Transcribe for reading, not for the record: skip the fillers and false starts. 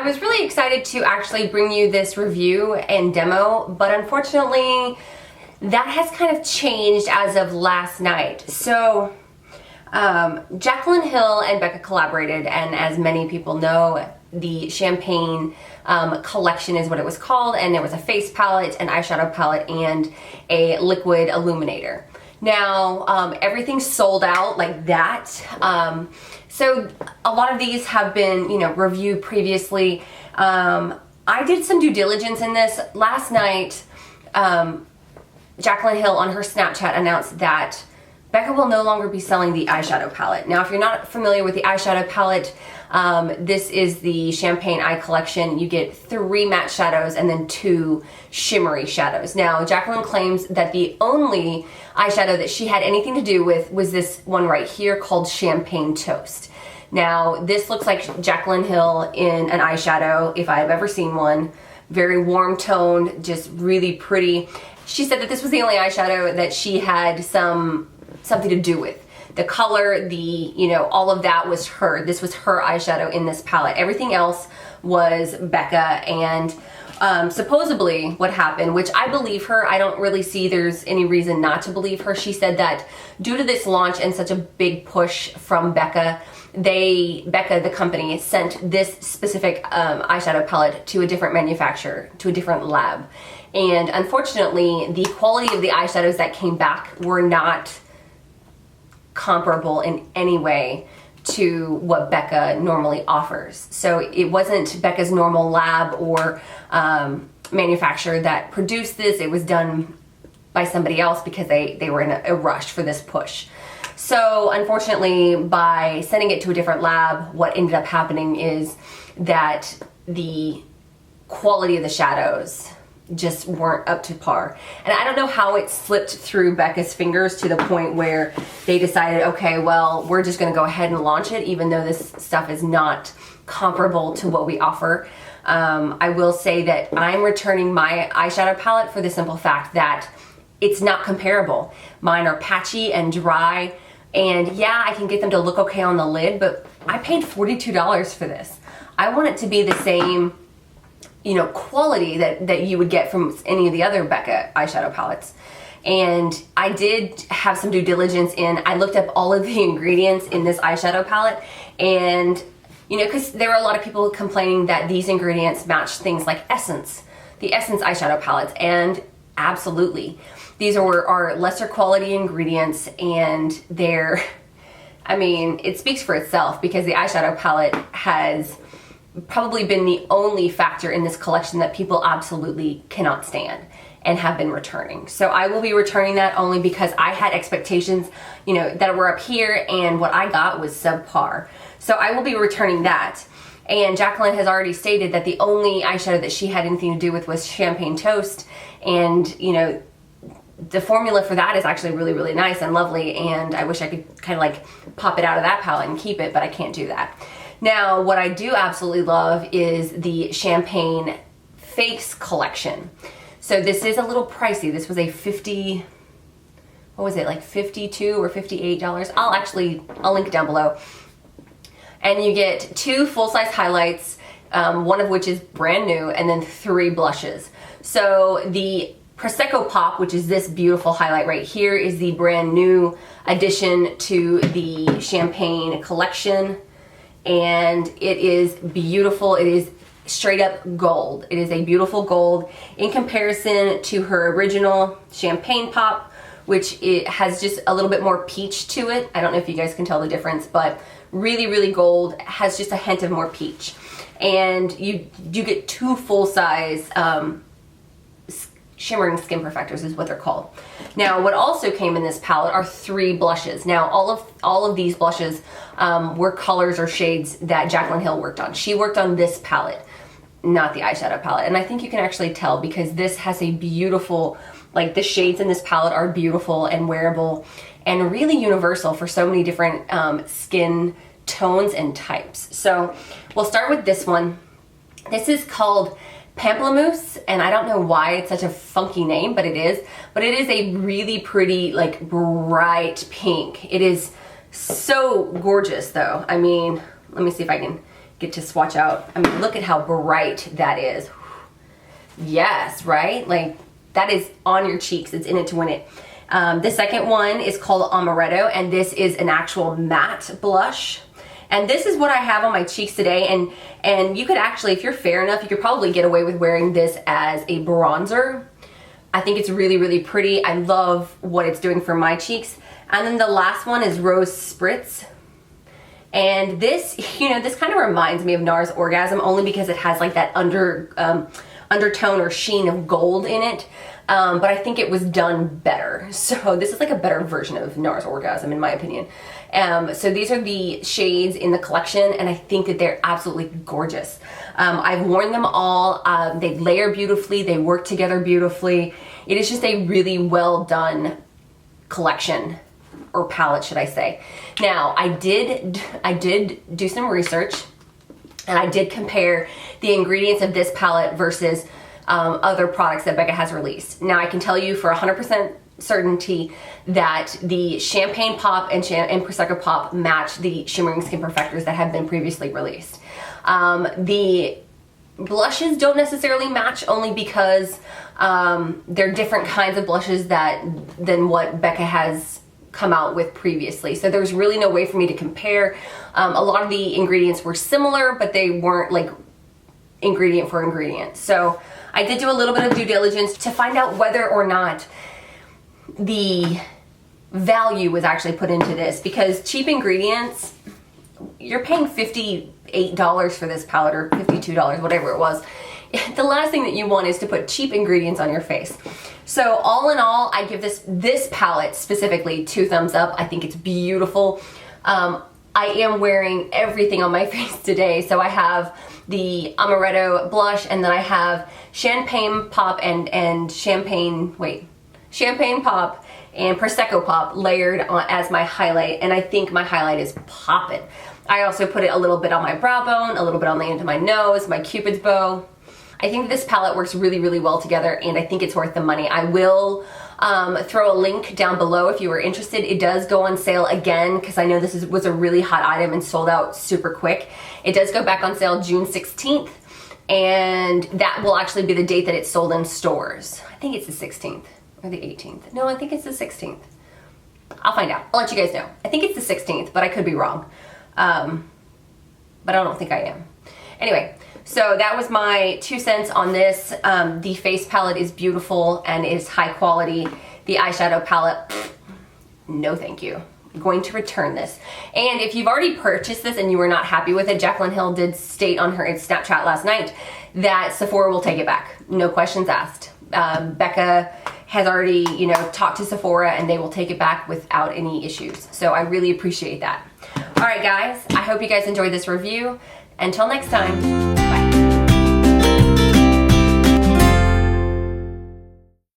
was really excited to actually bring you this review and demo, but unfortunately that has kind of changed as of last night. So Jaclyn Hill and Becca collaborated, and as many people know, the Champagne collection is what it was called, and there was a face palette, an eyeshadow palette, and a liquid illuminator. Now, everything's sold out like that. So a lot of these have been, you know, reviewed previously. I did some due diligence in this. Last night, Jaclyn Hill on her Snapchat announced that Becca will no longer be selling the eyeshadow palette. Now, if you're not familiar with the eyeshadow palette, this is the Champagne Eye Collection. You get 3 matte shadows and then 2 shimmery shadows. Now, Jaclyn claims that the only eyeshadow that she had anything to do with was this one right here called Champagne Toast. Now, this looks like Jaclyn Hill in an eyeshadow, if I've ever seen one. Very warm toned, just really pretty. She said that this was the only eyeshadow that she had something to do with. The color, you know, all of that was her. This was her eyeshadow in this palette. Everything else was Becca, and supposedly what happened, which I believe her, I don't really see there's any reason not to believe her. She said that due to this launch and such a big push from Becca, Becca, the company, sent this specific eyeshadow palette to a different manufacturer, to a different lab. And unfortunately, the quality of the eyeshadows that came back were not comparable in any way to what Becca normally offers. So it wasn't Becca's normal lab or manufacturer that produced this. It was done by somebody else because they were in a rush for this push. So unfortunately, by sending it to a different lab, what ended up happening is that the quality of the shadows just weren't up to par. And I don't know how it slipped through Becca's fingers to the point where they decided, okay, well, we're just gonna go ahead and launch it, even though this stuff is not comparable to what we offer. I will say that I'm returning my eyeshadow palette for the simple fact that it's not comparable. Mine are patchy and dry, and yeah, I can get them to look okay on the lid, but I paid $42 for this. I want it to be the same, you know, quality that you would get from any of the other Becca eyeshadow palettes. And I did have some due diligence I looked up all of the ingredients in this eyeshadow palette, and you know, because there were a lot of people complaining that these ingredients match things like Essence, the Essence eyeshadow palettes, and absolutely. These are lesser quality ingredients, and they're, I mean, it speaks for itself because the eyeshadow palette has probably been the only factor in this collection that people absolutely cannot stand and have been returning. So I will be returning that only because I had expectations, you know, that were up here, and what I got was subpar. So I will be returning that. And Jaclyn has already stated that the only eyeshadow that she had anything to do with was Champagne Toast, and you know, the formula for that is actually really, really nice and lovely, and I wish I could kind of like pop it out of that palette and keep it, but I can't do that. Now, what I do absolutely love is the Champagne Face Collection. So this is a little pricey. This was a what was it, like $52 or $58? I'll link down below. And you get 2 full-size highlights, one of which is brand new, and then 3 blushes. So the Prosecco Pop, which is this beautiful highlight right here, is the brand new addition to the Champagne collection, and it is beautiful. It is straight up gold. It is a beautiful gold in comparison to her original Champagne Pop, which it has just a little bit more peach to it. I don't know if you guys can tell the difference, but really, really gold, has just a hint of more peach. And you get 2 full-size shimmering skin perfectors is what they're called. Now, what also came in this palette are 3 blushes. Now, all of these blushes were colors or shades that Jaclyn Hill worked on. She worked on this palette, not the eyeshadow palette. And I think you can actually tell because this has a beautiful, like the shades in this palette are beautiful and wearable and really universal for so many different skin tones and types. So we'll start with this one. This is called Pamplemousse, and I don't know why it's such a funky name, but it is. But it is a really pretty, like, bright pink. It is so gorgeous, though. I mean, let me see if I can get to swatch out. I mean, look at how bright that is. Yes, right? Like, that is on your cheeks. It's in it to win it. The second one is called Amaretto, and this is an actual matte blush. And this is what I have on my cheeks today, and you could actually, if you're fair enough, you could probably get away with wearing this as a bronzer. I think it's really, really pretty. I love what it's doing for my cheeks. And then the last one is Rose Spritz. And this, you know, this kind of reminds me of NARS Orgasm, only because it has like that undertone or sheen of gold in it. But I think it was done better. So this is like a better version of NARS Orgasm, in my opinion. So these are the shades in the collection, and I think that they're absolutely gorgeous. I've worn them all. They layer beautifully. They work together beautifully. It is just a really well done collection, or palette, should I say. Now, I did do some research, and I did compare the ingredients of this palette versus other products that Becca has released. Now, I can tell you for 100% certainty that the Champagne Pop and Prosecco Pop match the Shimmering Skin Perfectors that have been previously released. The blushes don't necessarily match, only because they're different kinds of blushes than what Becca has come out with previously. So there's really no way for me to compare. A lot of the ingredients were similar, but they weren't like ingredient for ingredient. So I did do a little bit of due diligence to find out whether or not the value was actually put into this, because cheap ingredients, you're paying $58 for this palette, or $52, whatever it was. The last thing that you want is to put cheap ingredients on your face. So all in all, I give this palette specifically 2 thumbs up. I think it's beautiful. I am wearing everything on my face today. So I have the Amaretto blush, and then I have Champagne Pop and Champagne Pop and Prosecco Pop layered on as my highlight, and I think my highlight is popping. I also put it a little bit on my brow bone, a little bit on the end of my nose, my Cupid's bow. I think this palette works really, really well together, and I think it's worth the money. I will throw a link down below if you were interested. It does go on sale again, because I know this was a really hot item and sold out super quick. It does go back on sale June 16th, and that will actually be the date that it's sold in stores. I think it's the 16th or the 18th. No, I think it's the 16th. I'll find out. I'll let you guys know. I think it's the 16th, but I could be wrong. But I don't think I am. Anyway, so that was my 2 cents on this. The face palette is beautiful and is high quality. The eyeshadow palette, no thank you. I'm going to return this. And if you've already purchased this and you were not happy with it, Jaclyn Hill did state on her Snapchat last night that Sephora will take it back. No questions asked. Becca has already, you know, talked to Sephora, and they will take it back without any issues. So I really appreciate that. All right, guys, I hope you guys enjoyed this review. Until next time, bye.